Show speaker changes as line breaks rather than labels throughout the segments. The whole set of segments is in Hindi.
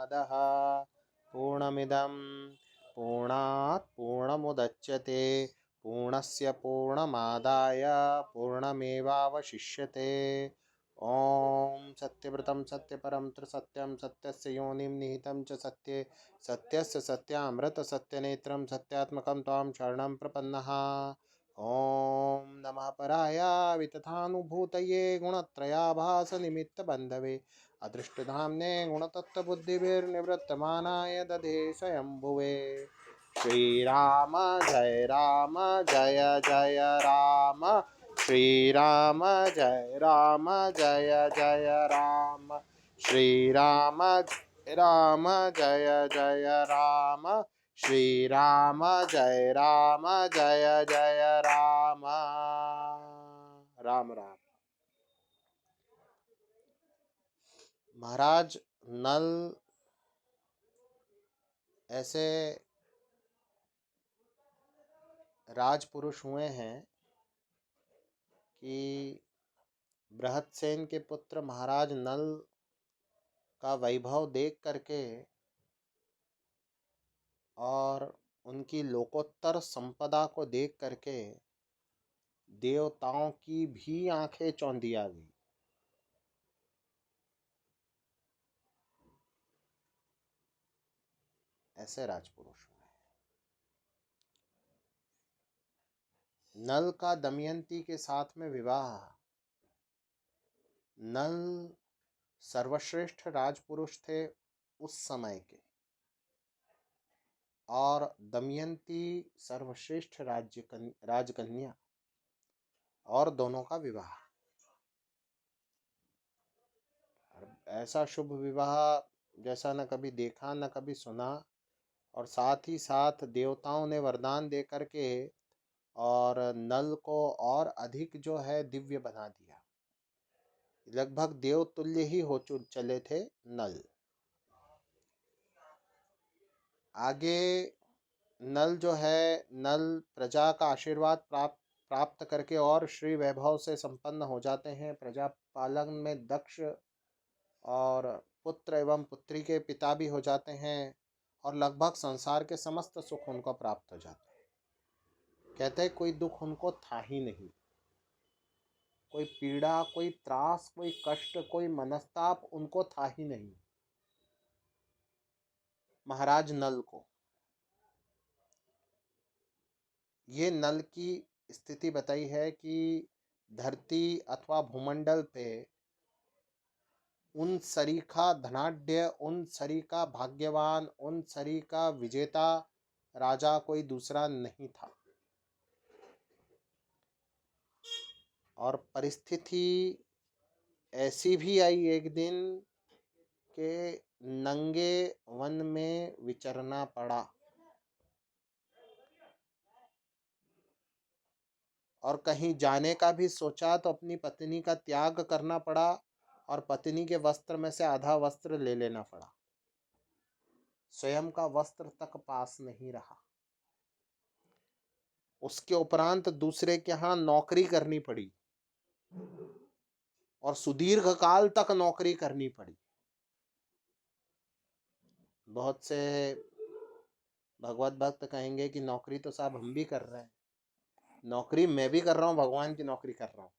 पूर्णमादाय पूर्णमिदं पूर्णात् पूर्णमुदच्यते पूर्णस्य पूर्णमादाय पूर्णमेवावशिष्यते। ओम सत्यव्रतं सत्यपरं त्रिसत्यं सत्यस्य योनिं निहितं च सत्ये सत्यस्य सत्यामृत सत्यनेत्रं सत्यात्मकं त्वां शरणं प्रपन्नः। ओम नमः पराय वितथानुभूतये गुणत्रयाभास निमित्त बंधवे अदृष्टधाम्ने गुणतत्त्वबुद्धिर्निवृत्तमानाय दधे स्वयंभुवे। श्रीराम जय जय राम श्रीराम जय जय राम श्रीराम राम जय राम श्रीराम जय जय राम। राम राम। महाराज नल ऐसे राजपुरुष हुए हैं कि बृहत्सेन के पुत्र महाराज नल का वैभव देख करके और उनकी लोकोत्तर संपदा को देख करके देवताओं की भी आंखें चौंधिया गई। ऐसे राजपुरुष हुए। नल का दमयंती के साथ में विवाह। नल सर्वश्रेष्ठ राजपुरुष थे उस समय के और दमयंती सर्वश्रेष्ठ राजकन्या और दोनों का विवाह। ऐसा शुभ विवाह जैसा न कभी देखा न कभी सुना। और साथ ही साथ देवताओं ने वरदान दे करके और नल को और अधिक जो है दिव्य बना दिया। लगभग देवतुल्य ही हो चले थे नल। आगे नल जो है नल प्रजा का आशीर्वाद प्राप्त करके और श्री वैभव से संपन्न हो जाते हैं। प्रजा पालन में दक्ष और पुत्र एवं पुत्री के पिता भी हो जाते हैं और लगभग संसार के समस्त सुख उनको प्राप्त हो जाते हैं। कहते हैं कोई दुख उनको था ही नहीं, कोई पीड़ा, कोई त्रास, कोई कष्ट, कोई मनस्ताप उनको था ही नहीं। महाराज नल को ये नल की स्थिति बताई है कि धरती अथवा भूमंडल पे उन सरीखा धनाढ्य, उन सरीखा भाग्यवान, उन सरीखा विजेता राजा कोई दूसरा नहीं था। और परिस्थिति ऐसी भी आई एक दिन कि नंगे वन में विचरना पड़ा और कहीं जाने का भी सोचा तो अपनी पत्नी का त्याग करना पड़ा और पत्नी के वस्त्र में से आधा वस्त्र ले लेना पड़ा। स्वयं का वस्त्र तक पास नहीं रहा। उसके उपरांत दूसरे के यहाँ नौकरी करनी पड़ी और सुदीर्घ काल तक नौकरी करनी पड़ी। बहुत से भगवत भक्त कहेंगे कि नौकरी तो साहब हम भी कर रहे हैं, नौकरी मैं भी कर रहा हूँ, भगवान की नौकरी कर रहा हूँ।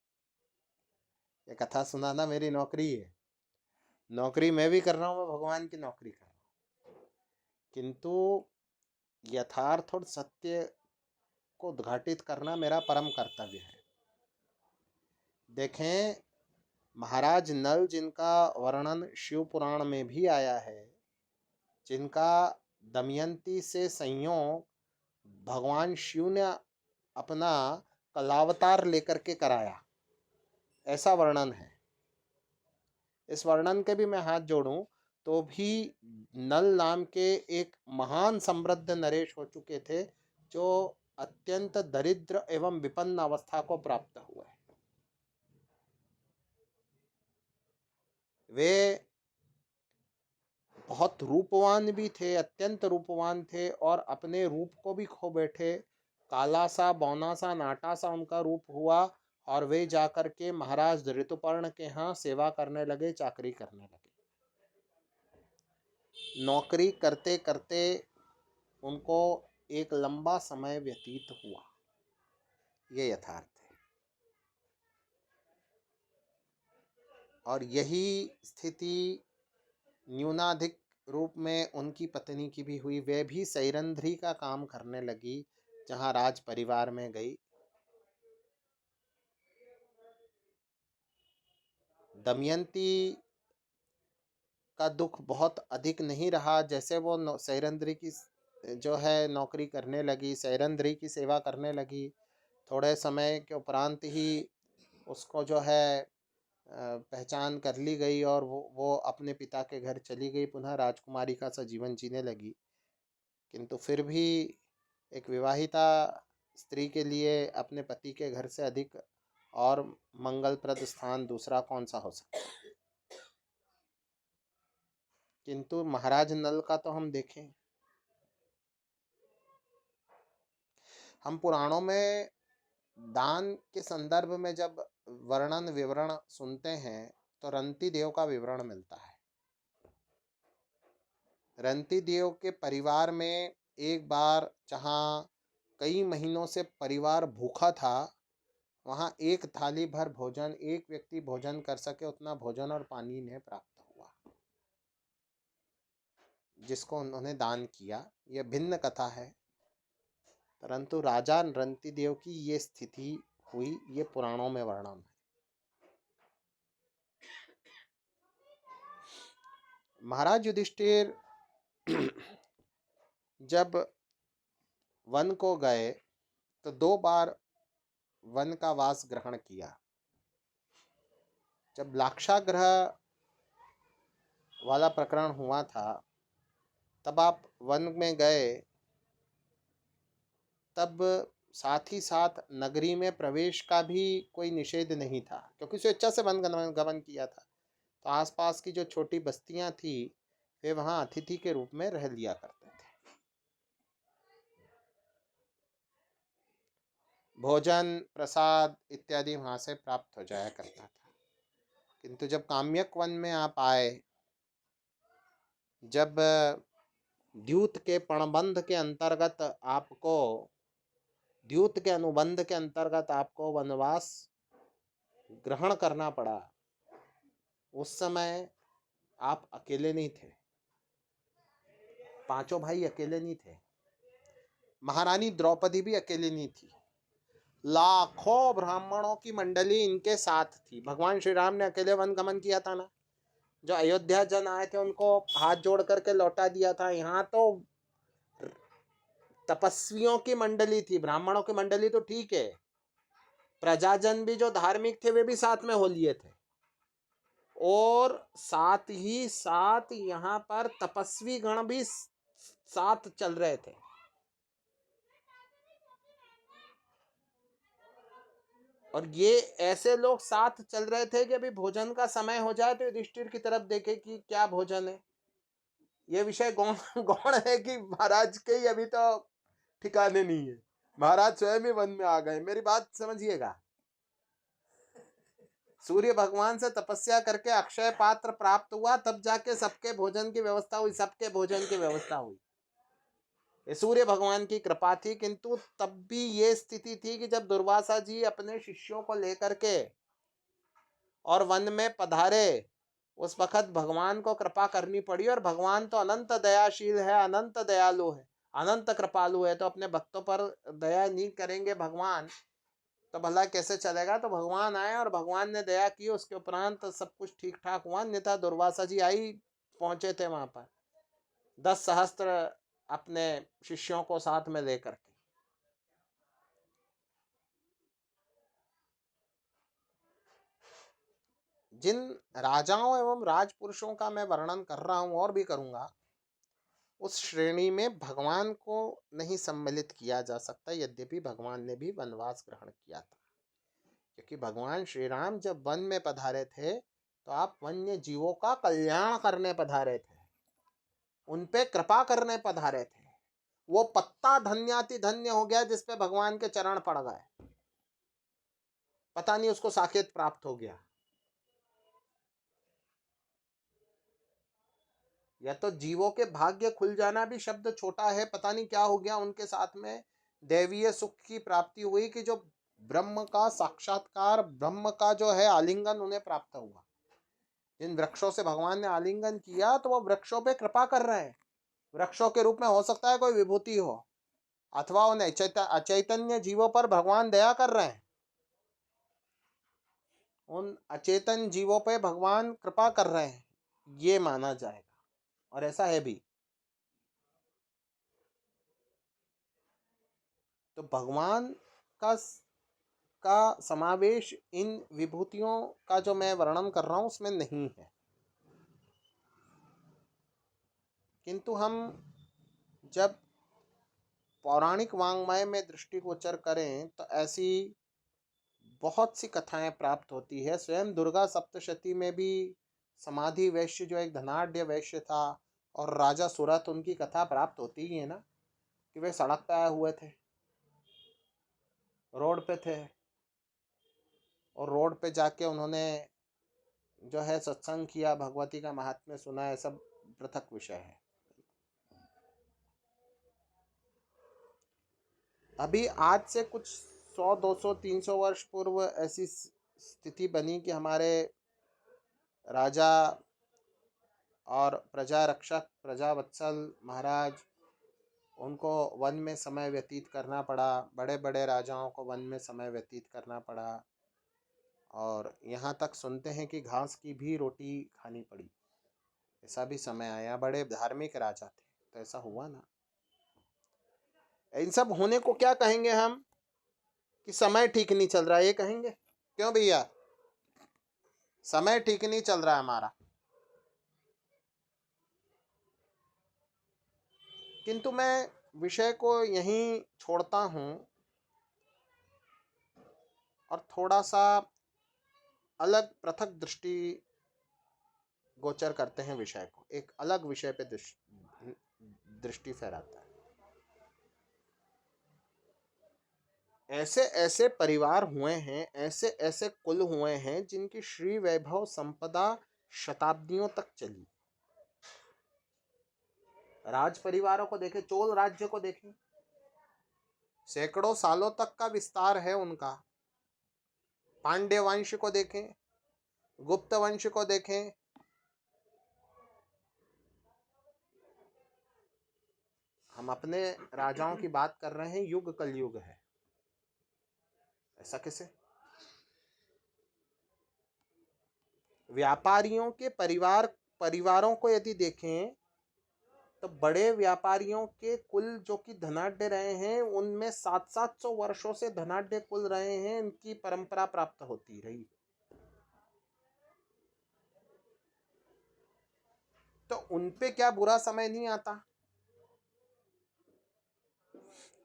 ये कथा सुनाना मेरी नौकरी है, नौकरी मैं भी कर रहा हूँ, मैं भगवान की नौकरी कर रहा हूँ। किंतु यथार्थ और सत्य को उद्घाटित करना मेरा परम कर्तव्य है। देखें, महाराज नल जिनका वर्णन शिव पुराण में भी आया है, जिनका दमयंती से संयोग भगवान शिव ने अपना कलावतार लेकर के कराया, ऐसा वर्णन है। इस वर्णन के भी मैं हाथ जोड़ूं तो भी नल नाम के एक महान समृद्ध नरेश हो चुके थे जो अत्यंत दरिद्र एवं विपन्न अवस्था को प्राप्त हुए। वे बहुत रूपवान भी थे, अत्यंत रूपवान थे और अपने रूप को भी खो बैठे। काला सा, बौना सा, नाटा सा उनका रूप हुआ और वे जाकर के महाराज ऋतुपर्ण के यहाँ सेवा करने लगे, चाकरी करने लगे। नौकरी करते करते उनको एक लंबा समय व्यतीत हुआ, ये यथार्थ है। और यही स्थिति न्यूनाधिक रूप में उनकी पत्नी की भी हुई। वे भी सैरंध्री का काम करने लगी जहाँ राज परिवार में गई। दमयंती का दुख बहुत अधिक नहीं रहा। जैसे वो सैरंध्री की जो है नौकरी करने लगी, सैरंध्री की सेवा करने लगी, थोड़े समय के उपरांत ही उसको जो है पहचान कर ली गई और वो अपने पिता के घर चली गई, पुनः राजकुमारी का सा जीवन जीने लगी। किंतु फिर भी एक विवाहिता स्त्री के लिए अपने पति के घर से अधिक और मंगलप्रद स्थान दूसरा कौन सा हो सकता है। किंतु महाराज नल का तो हम देखें, हम पुराणों में दान के संदर्भ में जब वर्णन विवरण सुनते हैं तो रंती देव का विवरण मिलता है। रंती देव के परिवार में एक बार जहाँ कई महीनों से परिवार भूखा था, वहाँ एक थाली भर भोजन एक व्यक्ति भोजन कर सके उतना भोजन और पानी इन्हें प्राप्त हुआ, जिसको उन्होंने दान किया। यह भिन्न कथा है, परंतु राजा रंती देव की ये स्थिति हुई, ये पुराणों में वर्णन है। महाराज युधिष्ठिर जब वन को गए तो 2 बार वन का वास ग्रहण किया। जब लाक्षागृह वाला प्रकरण हुआ था तब आप वन में गए, तब साथ ही साथ नगरी में प्रवेश का भी कोई निषेध नहीं था, क्योंकि स्वेच्छा से वन गमन किया था। तो आसपास की जो छोटी बस्तियां थी वे वहां अतिथि के रूप में रह लिया करते थे। भोजन प्रसाद इत्यादि वहां से प्राप्त हो जाया करता था। किंतु जब काम्यक वन में आप आए, जब द्यूत के पणबंध के अंतर्गत आपको द्यूत के अनुबंध के अंतर्गत आपको वनवास ग्रहण करना पड़ा, उस समय आप अकेले नहीं थे, 5 भाई अकेले नहीं थे, महारानी द्रौपदी भी अकेले नहीं थी, लाखों ब्राह्मणों की मंडली इनके साथ थी। भगवान श्री राम ने अकेले वन गमन किया था ना, जो अयोध्या जन आए थे उनको हाथ जोड़ करके लौटा दिया था। यहाँ तो तपस्वियों की मंडली थी, ब्राह्मणों की मंडली तो ठीक है, प्रजाजन भी जो धार्मिक थे वे भी साथ में हो लिए थे, और साथ ही साथ यहाँ पर तपस्वी गण भी साथ चल रहे थे। और ये ऐसे लोग साथ चल रहे थे कि अभी भोजन का समय हो जाए तो युधिष्ठिर की तरफ देखे कि क्या भोजन है। ये विषय गौण गौण है कि महाराज के ही अभी तो ठिकाने नहीं है, महाराज स्वयं ही वन में आ गए। मेरी बात समझिएगा, सूर्य भगवान से तपस्या करके अक्षय पात्र प्राप्त हुआ, तब जाके सबके भोजन की व्यवस्था हुई, सबके भोजन की व्यवस्था हुई। ये सूर्य भगवान की कृपा थी। किंतु तब भी ये स्थिति थी कि जब दुर्वासा जी अपने शिष्यों को लेकर के और वन में पधारे, उस वक्त भगवान को कृपा करनी पड़ी। और भगवान तो अनंत दयाशील है, अनंत दयालु है, अनंत कृपालु है, तो अपने भक्तों पर दया नहीं करेंगे भगवान तो भला कैसे चलेगा। तो भगवान आए और भगवान ने दया की, उसके उपरांत सब कुछ ठीक ठाक हुआ। अन्यथा दुर्वासा जी आई पहुंचे थे वहां पर 10 सहस्त्र अपने शिष्यों को साथ में लेकर के। जिन राजाओं एवं राजपुरुषों का मैं वर्णन कर रहा हूं और भी करूंगा, उस श्रेणी में भगवान को नहीं सम्मिलित किया जा सकता, यद्यपि भगवान ने भी वनवास ग्रहण किया था। क्योंकि भगवान श्री राम जब वन में पधारे थे तो आप वन्य जीवों का कल्याण करने पधारे थे, उन पे कृपा करने पधारे थे। वो पत्ता धन्याति धन्य हो गया जिसपे भगवान के चरण पड़ गए, पता नहीं उसको साकेत प्राप्त हो गया। या तो जीवों के भाग्य खुल जाना भी शब्द छोटा है, पता नहीं क्या हो गया उनके साथ में। दैवीय सुख की प्राप्ति हुई कि जो ब्रह्म का साक्षात्कार, ब्रह्म का जो है आलिंगन उन्हें प्राप्त हुआ। जिन वृक्षों से भगवान ने आलिंगन किया तो वो वृक्षों पे कृपा कर रहे हैं। वृक्षों के रूप में हो सकता है कोई विभूति हो, अथवा उन अचैतन्य जीवों पर भगवान दया कर रहे हैं, उन अचेतन जीवों पे भगवान कृपा कर रहे हैं, ये माना जाएगा। और ऐसा है भी। तो भगवान का समावेश इन विभूतियों का जो मैं वर्णन कर रहा हूं उसमें नहीं है। किंतु हम जब पौराणिक वाङ्मय में दृष्टिगोचर करें तो ऐसी बहुत सी कथाएं प्राप्त होती है। स्वयं दुर्गा सप्तशती में भी समाधि वैश्य जो एक धनाढ़ वैश्य था और राजा सुरथ, उनकी कथा प्राप्त होती ही है ना, कि वे सड़क पे आए हुए थे, रोड पे थे, और रोड पे जाके उन्होंने जो है सत्संग किया, भगवती का महात्म्य सुना, है सब पृथक विषय है। अभी आज से कुछ 100 200 300 वर्ष पूर्व ऐसी स्थिति बनी कि हमारे राजा और प्रजा रक्षक, प्रजा वत्सल महाराज, उनको वन में समय व्यतीत करना पड़ा, बड़े बड़े राजाओं को वन में समय व्यतीत करना पड़ा, और यहाँ तक सुनते हैं कि घास की भी रोटी खानी पड़ी। ऐसा भी समय आया, बड़े धार्मिक राजा थे, तो ऐसा हुआ ना। इन सब होने को क्या कहेंगे हम? कि समय ठीक नहीं चल रहा, ये कहेंगे। क्यों भैया? समय ठीक नहीं चल रहा हमारा। किंतु मैं विषय को यहीं छोड़ता हूं और थोड़ा सा अलग पृथक दृष्टि गोचर करते हैं विषय को, एक अलग विषय पे दृष्टि फहराता है। ऐसे ऐसे परिवार हुए हैं, ऐसे ऐसे कुल हुए हैं जिनकी श्री वैभव संपदा शताब्दियों तक चली। राज परिवारों को देखें, चोल राज्य को देखें, सैकड़ों सालों तक का विस्तार है उनका। पांड्य वंश को देखें, गुप्त वंश को देखें, हम अपने राजाओं की बात कर रहे हैं, युग कलयुग है। ऐसा कैसे? व्यापारियों के परिवारों को यदि देखें तो बड़े व्यापारियों के कुल जो कि धनाढ़ रहे हैं, उनमें 700-700 वर्षों से धनाढ़ कुल रहे हैं, इनकी परंपरा प्राप्त होती रही। तो उनपे क्या बुरा समय नहीं आता?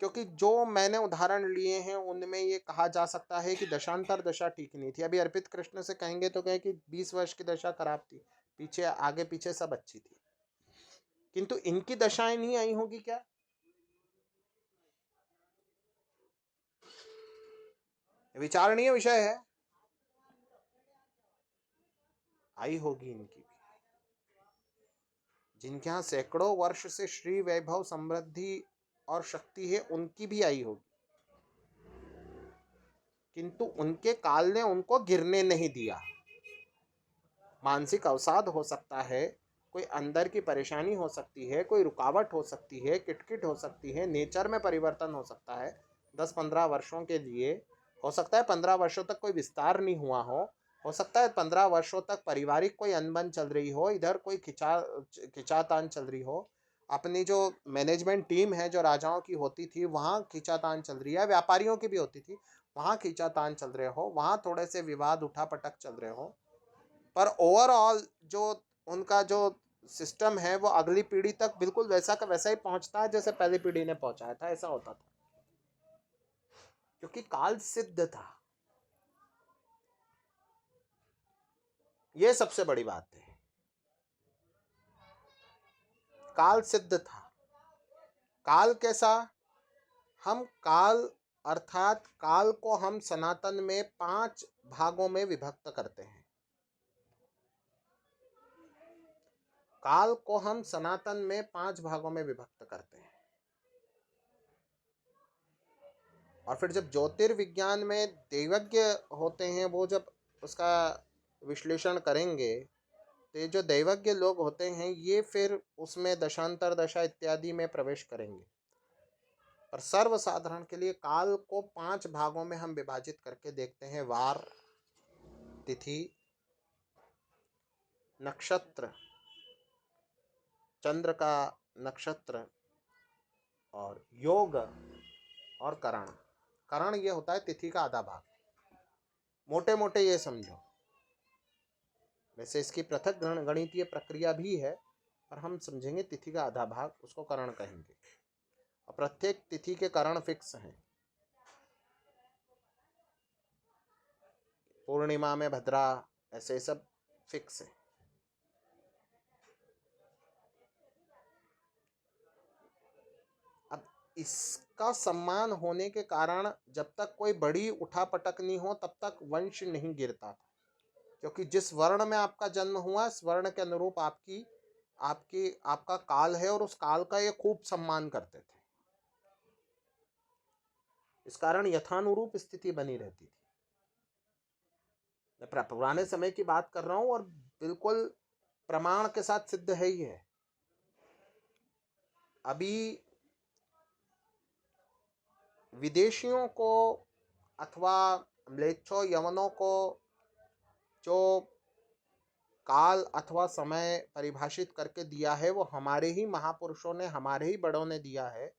क्योंकि जो मैंने उदाहरण लिए हैं उनमें ये कहा जा सकता है कि दशांतर दशा ठीक नहीं थी। अभी अर्पित कृष्ण से कहेंगे तो कहे कि 20 वर्ष की दशा खराब थी, पीछे आगे पीछे सब अच्छी थी। किंतु इनकी दशाएं नहीं आई होगी क्या? विचारणीय विषय है। आई होगी इनकी भी। जिनके यहाँ सैकड़ों वर्ष से श्री वैभव समृद्धि और शक्ति है, उनकी भी आई होगी, किंतु उनके काल ने उनको गिरने नहीं दिया। मानसिक अवसाद हो सकता है, कोई अंदर की परेशानी हो सकती है, कोई रुकावट हो सकती है, किटकिट हो सकती है, नेचर में परिवर्तन हो सकता है। 10-15 वर्षों के लिए हो सकता है, 15 वर्षों तक कोई विस्तार नहीं हुआ हो सकता है 15 वर्षों तक पारिवारिक कोई अनबन चल रही हो, इधर कोई खिंचातान चल रही हो, अपनी जो मैनेजमेंट टीम है जो राजाओं की होती थी वहाँ खिंचातान चल रही है, व्यापारियों की भी होती थी, वहाँ खिंचातान चल रहे हो, वहाँ थोड़े से विवाद उठापटक चल रहे हो, पर ओवरऑल जो उनका जो सिस्टम है वो अगली पीढ़ी तक बिल्कुल वैसा का वैसा ही पहुंचता है जैसे पहली पीढ़ी ने पहुंचाया था। ऐसा होता था क्योंकि काल सिद्ध था। ये सबसे बड़ी बात है, काल सिद्ध था। काल कैसा? हम काल अर्थात काल को हम सनातन में 5 भागों में विभक्त करते हैं। काल को हम सनातन में 5 भागों में विभक्त करते हैं। और फिर जब ज्योतिर्विज्ञान में दैवज्ञ होते हैं, वो जब उसका विश्लेषण करेंगे, तो ये जो दैवज्ञ लोग होते हैं ये फिर उसमें दशांतर दशा इत्यादि में प्रवेश करेंगे। पर सर्वसाधारण के लिए काल को 5 भागों में हम विभाजित करके देखते हैं। वार, तिथि, नक्षत्र, चंद्र का नक्षत्र, और योग, और करण। करण ये होता है तिथि का आधा भाग, मोटे मोटे ये समझो। वैसे इसकी पृथक गणितीय प्रक्रिया भी है, पर हम समझेंगे तिथि का आधा भाग, उसको करण कहेंगे। और प्रत्येक तिथि के करण फिक्स हैं। पूर्णिमा में भद्रा, ऐसे सब फिक्स है। अब इसका सम्मान होने के कारण जब तक कोई बड़ी उठापटक नहीं हो तब तक वंश नहीं गिरता था, क्योंकि जिस वर्ण में आपका जन्म हुआ इस वर्ण के अनुरूप आपका काल है, और उस काल का ये खूब सम्मान करते थे। इस कारण यथानुरूप स्थिति बनी रहती थी। मैं पुराने समय की बात कर रहा हूं, और बिल्कुल प्रमाण के साथ सिद्ध है ही है। अभी विदेशियों को अथवा म्लेच्छों यवनों को जो काल अथवा समय परिभाषित करके दिया है, वो हमारे ही महापुरुषों ने, हमारे ही बड़ों ने दिया है।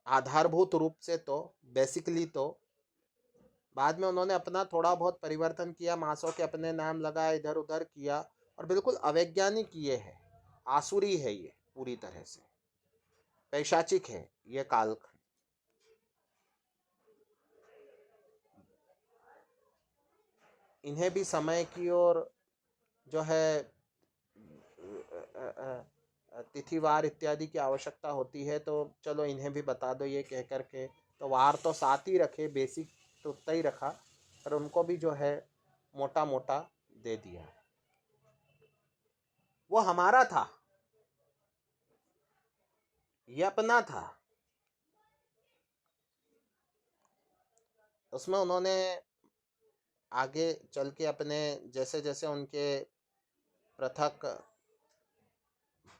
आधारभूत रूप से तो, बेसिकली तो। बाद में उन्होंने अपना थोड़ा बहुत परिवर्तन किया, मासों के अपने नाम लगाए, इधर उधर किया, और बिल्कुल अवैज्ञानिक ये है, आसुरी है, ये पूरी तरह से पैशाचिक है ये काल। इन्हें भी समय की और जो है तिथिवार इत्यादि की आवश्यकता होती है, तो चलो इन्हें भी बता दो ये कह करके। तो वार तो साथ ही रखे, बेसिक तो उतना ही रखा, पर उनको भी जो है मोटा मोटा दे दिया। वो हमारा था, ये अपना था। उसमें उन्होंने आगे चल के अपने जैसे जैसे उनके पृथक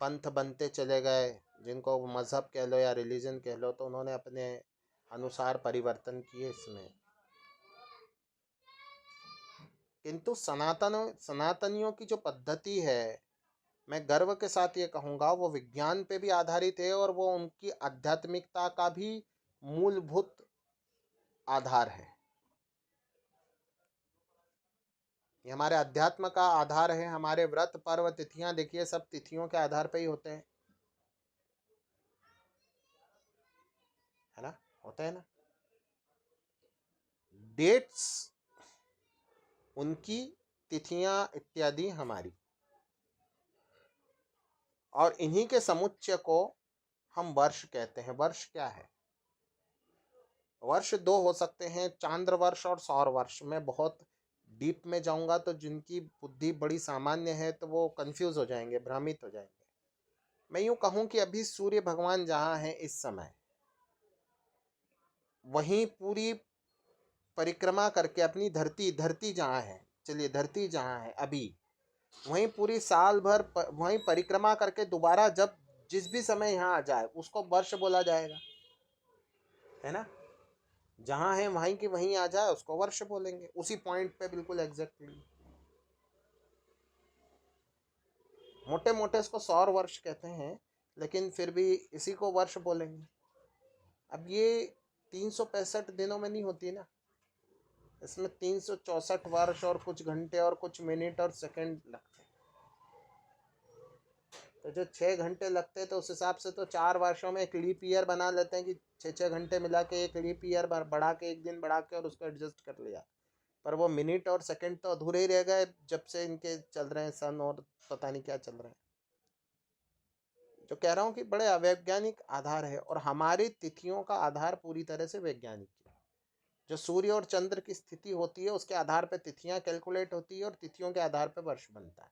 पंथ बनते चले गए, जिनको मज़हब कह लो या रिलीजन कह लो, तो उन्होंने अपने अनुसार परिवर्तन किए इसमें। किंतु सनातनियों की जो पद्धति है, मैं गर्व के साथ ये कहूँगा, वो विज्ञान पे भी आधारित है, और वो उनकी आध्यात्मिकता का भी मूलभूत आधार है। ये हमारे अध्यात्म का आधार है। हमारे व्रत, पर्व, तिथियां देखिए, सब तिथियों के आधार पे ही होते हैं, है ना? होते हैं ना? डेट्स उनकी, तिथियां इत्यादि हमारी, और इन्हीं के समुच्चय को हम वर्ष कहते हैं। वर्ष क्या है? वर्ष दो हो सकते हैं, चांद्र वर्ष और सौर वर्ष। में बहुत डीप में जाऊंगा तो जिनकी बुद्धि बड़ी सामान्य है तो वो कंफ्यूज हो जाएंगे, भ्रमित हो जाएंगे। मैं यूं कहूं कि अभी सूर्य भगवान जहां है इस समय, वहीं पूरी परिक्रमा करके अपनी धरती जहां है, चलिए धरती जहां है अभी, वहीं पूरी साल भर वहीं परिक्रमा करके दोबारा जब जिस भी समय यहाँ आ जाए उसको वर्ष बोला जाएगा, है ना? जहां है वहीं की वहीं आ जाए उसको वर्ष बोलेंगे, उसी पॉइंट पे बिल्कुल एग्जैक्टली। मोटे मोटे इसको सौर वर्ष कहते हैं, लेकिन फिर भी इसी को वर्ष बोलेंगे। अब ये 365 दिनों में नहीं होती ना, इसमें 364 वर्ष और कुछ घंटे और कुछ मिनट और सेकंड लगते हैं। तो जो 6 घंटे लगते हैं, तो उस हिसाब से तो 4 वर्षों में एक लीप ईयर बना लेते हैं कि 6 6 घंटे मिला के एक लीप ईयर बढ़ा के, एक दिन बढ़ा के, और उसको एडजस्ट कर लिया। पर वो मिनट और सेकंड तो अधूरे ही रह गए जब से इनके चल रहे हैं सन, और पता नहीं क्या चल रहा है। जो कह रहा हूँ कि बड़े अवैज्ञानिक आधार है, और हमारी तिथियों का आधार पूरी तरह से वैज्ञानिक है। जो सूर्य और चंद्र की स्थिति होती है उसके आधार पर तिथियां कैलकुलेट होती है और तिथियों के आधार पर वर्ष बनता है।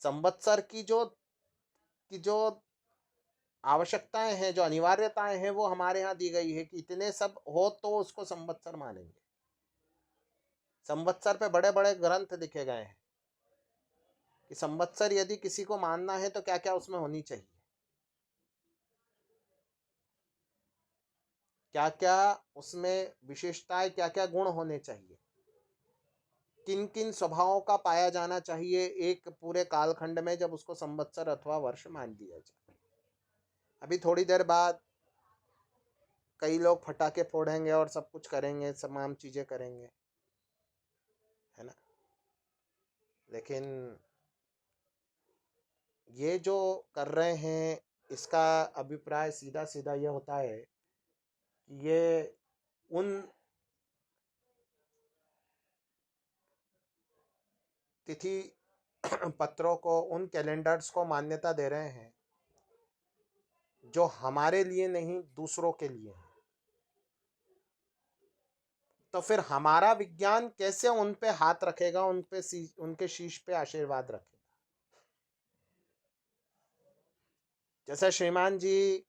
संवत्सर की जो आवश्यकताएं हैं, जो अनिवार्यताएं हैं, वो हमारे यहाँ दी गई है कि इतने सब हो तो उसको संवत्सर मानेंगे। संवत्सर पे बड़े बड़े ग्रंथ लिखे गए हैं कि संवत्सर यदि किसी को मानना है तो क्या क्या उसमें होनी चाहिए, क्या क्या उसमें विशेषताएं, क्या क्या गुण होने चाहिए, किन किन स्वभावों का पाया जाना चाहिए एक पूरे कालखंड में जब उसको संवत्सर अथवा वर्ष मान दिया जाए। अभी थोड़ी देर बाद कई लोग फटाके फोड़ेंगे और सब कुछ करेंगे, तमाम चीजें करेंगे, है ना। लेकिन ये जो कर रहे हैं इसका अभिप्राय सीधा सीधा ये होता है कि ये उन तिथि पत्रों को, उन कैलेंडर्स को मान्यता दे रहे हैं जो हमारे लिए नहीं दूसरों के लिए हैं। तो फिर हमारा विज्ञान कैसे उन पे हाथ रखेगा, उनके शीश पे आशीर्वाद रखेगा। जैसे श्रीमान जी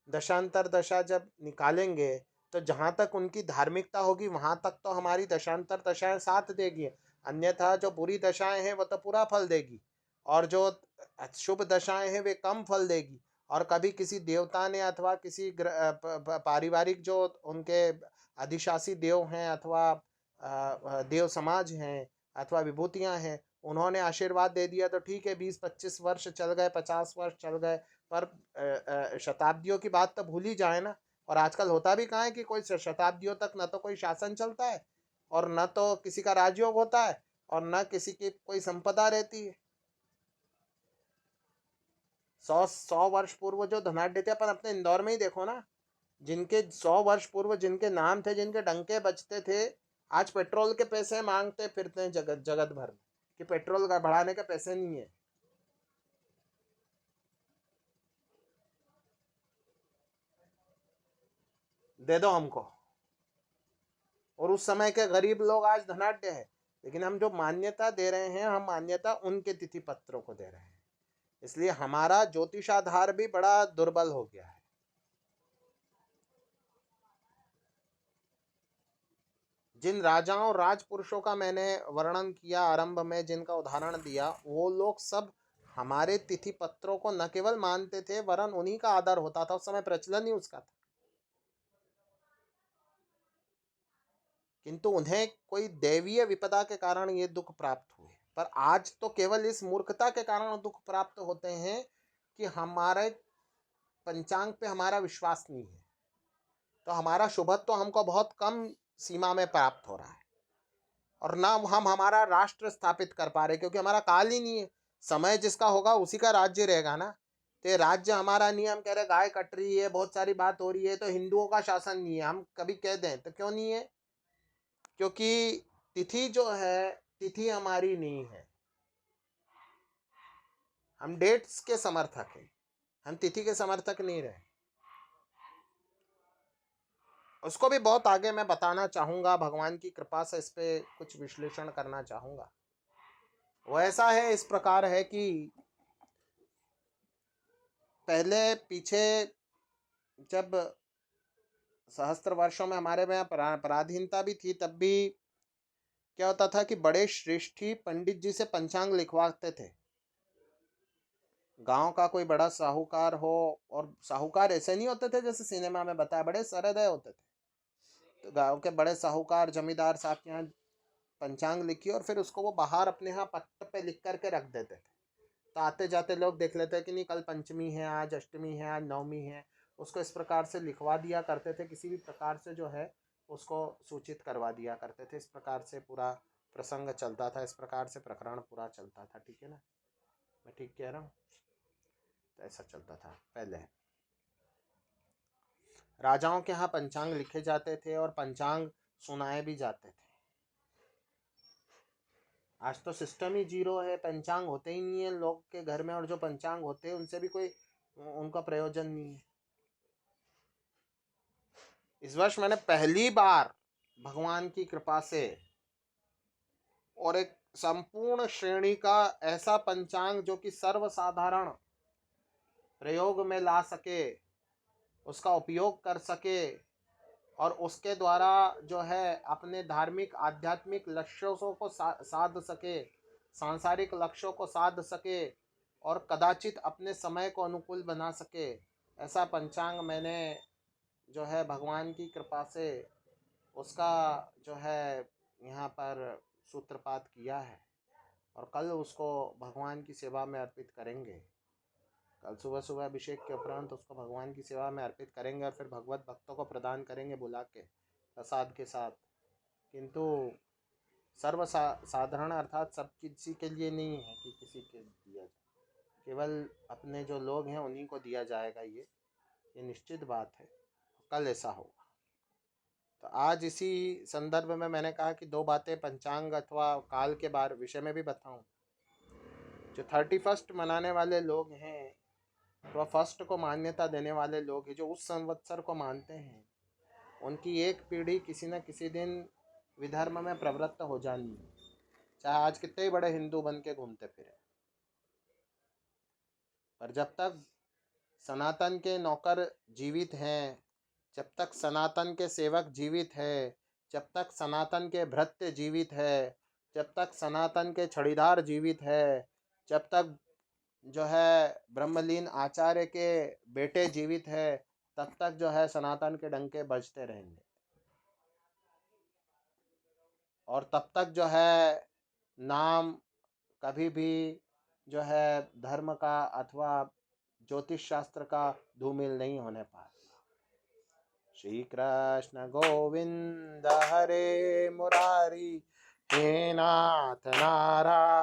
दशांतर दशा जब निकालेंगे तो जहां तक उनकी धार्मिकता होगी वहां तक तो हमारी दशांतर दशाएं साथ देगी, अन्यथा जो बुरी दशाएं हैं वो तो पूरा फल देगी, और जो शुभ दशाएं हैं वे कम फल देगी। और कभी किसी देवता ने अथवा किसी पारिवारिक जो उनके अधिशासी देव हैं अथवा देव समाज हैं अथवा विभूतियां हैं, उन्होंने आशीर्वाद दे दिया तो ठीक है, 20-25 वर्ष चल गए, 50 वर्ष चल गए, पर शताब्दियों की बात तो भूल ही जाए ना। और आजकल होता भी कहाँ है कि कोई शताब्दियों तक न तो कोई शासन चलता है और न तो किसी का राजयोग होता है और न किसी की कोई संपदा रहती है। 100 वर्ष पूर्व जो धनाढ्य थे, अपन अपने इंदौर में ही देखो ना, जिनके 100 वर्ष पूर्व जिनके नाम थे, जिनके डंके बजते थे, आज पेट्रोल के पैसे मांगते फिरते हैं जगत जगत भर में कि पेट्रोल का बढ़ाने के पैसे नहीं है। दे दो हमको। और उस समय के गरीब लोग आज धनाढ्य है, लेकिन हम जो मान्यता दे रहे हैं, हम मान्यता उनके तिथि पत्रों को दे रहे हैं, इसलिए हमारा ज्योतिषाधार भी बड़ा दुर्बल हो गया है। जिन राजाओं राजपुरुषों का मैंने वर्णन किया आरंभ में, जिनका उदाहरण दिया, वो लोग सब हमारे तिथि पत्रों को न केवल मानते थे वरन उन्हीं का आदर होता था, उस समय प्रचलन ही उसका था। किंतु उन्हें कोई दैवीय विपदा के कारण ये दुख प्राप्त हुए, पर आज तो केवल इस मूर्खता के कारण दुख प्राप्त होते हैं कि हमारे पंचांग पे हमारा विश्वास नहीं है, तो हमारा शुभत्व तो हमको बहुत कम सीमा में प्राप्त हो रहा है, और ना हम हमारा राष्ट्र स्थापित कर पा रहे, क्योंकि हमारा काल ही नहीं है। समय जिसका होगा उसी का राज्य रहेगा ना। तो ये राज्य हमारा नहीं है, हम कह रहे गाय कट रही है, बहुत सारी बात हो रही है, तो हिंदुओं का शासन नहीं है, हम कभी कह दें तो क्यों नहीं है? क्योंकि तिथि जो है, तिथि हमारी नहीं है, हम डेट्स के समर्थक हैं, हम तिथि के समर्थक नहीं रहे। उसको भी बहुत आगे मैं बताना चाहूंगा, भगवान की कृपा से इस पे कुछ विश्लेषण करना चाहूंगा। वो ऐसा है, इस प्रकार है कि पहले पीछे जब सहस्त्र वर्षों में हमारे में पराधीनता भी थी, तब भी क्या होता था कि बड़े श्रेष्ठी पंडित जी से पंचांग लिखवाते थे। गांव का कोई बड़ा साहूकार हो, और साहूकार ऐसे नहीं होते थे जैसे सिनेमा में बताया, बड़े सरहृदय होते थे। तो गांव के बड़े साहूकार जमींदार साहब के यहाँ पंचांग लिखी और फिर उसको वो बाहर अपने यहाँ पट्ट पे लिख करके रख देते थे। तो आते जाते लोग देख लेते कि नहीं, कल पंचमी है, आज अष्टमी है, आज नवमी है, उसको इस प्रकार से लिखवा दिया करते थे, किसी भी प्रकार से जो है उसको सूचित करवा दिया करते थे। इस प्रकार से पूरा प्रसंग चलता था, इस प्रकार से प्रकरण पूरा चलता था। ठीक है ना, मैं ठीक कह रहा हूँ? तो ऐसा चलता था पहले। राजाओं के यहाँ पंचांग लिखे जाते थे और पंचांग सुनाए भी जाते थे। आज तो सिस्टम ही जीरो है, पंचांग होते ही नहीं है लोग के घर में, और जो पंचांग होते हैं उनसे भी कोई उनका प्रयोजन नहीं है। इस वर्ष मैंने पहली बार भगवान की कृपा से और एक संपूर्ण श्रेणी का ऐसा पंचांग जो कि सर्वसाधारण प्रयोग में ला सके, उसका उपयोग कर सके और उसके द्वारा जो है अपने धार्मिक आध्यात्मिक लक्ष्यों को साध सके, सांसारिक लक्ष्यों को साध सके और कदाचित अपने समय को अनुकूल बना सके, ऐसा पंचांग मैंने जो है भगवान की कृपा से उसका जो है यहाँ पर सूत्रपात किया है और कल उसको भगवान की सेवा में अर्पित करेंगे। कल सुबह सुबह अभिषेक के उपरांत उसको भगवान की सेवा में अर्पित करेंगे और फिर भगवत भक्तों को प्रदान करेंगे बुला के प्रसाद के साथ। किंतु साधारण अर्थात सब किसी के लिए नहीं है कि किसी के दिया जाए, केवल अपने जो लोग हैं उन्हीं को दिया जाएगा। ये निश्चित बात है, कल ऐसा होगा। तो आज इसी संदर्भ में मैंने कहा कि दो बातें पंचांग अथवा काल के बारे विषय में भी बताऊं। जो 31st मनाने वाले लोग हैं तो फर्स्ट को मान्यता देने वाले लोग हैं, जो उस संवत्सर को मानते हैं, उनकी एक पीढ़ी किसी न किसी दिन विधर्म में प्रवृत्त हो जानी है, चाहे आज कितने ही बड़े हिंदू बन के घूमते फिरे। पर जब तक सनातन के नौकर जीवित हैं, जब तक सनातन के सेवक जीवित है, जब तक सनातन के भृत्य जीवित है, जब तक सनातन के छड़ीदार जीवित है, जब तक जो है ब्रह्मलीन आचार्य के बेटे जीवित है, तब तक जो है सनातन के डंके बजते रहेंगे और तब तक जो है नाम कभी भी जो है धर्म का अथवा ज्योतिष शास्त्र का धूमिल नहीं होने पाए। श्री कृष्ण गोविंद हरे मुरारी, हे नाथ नारायण।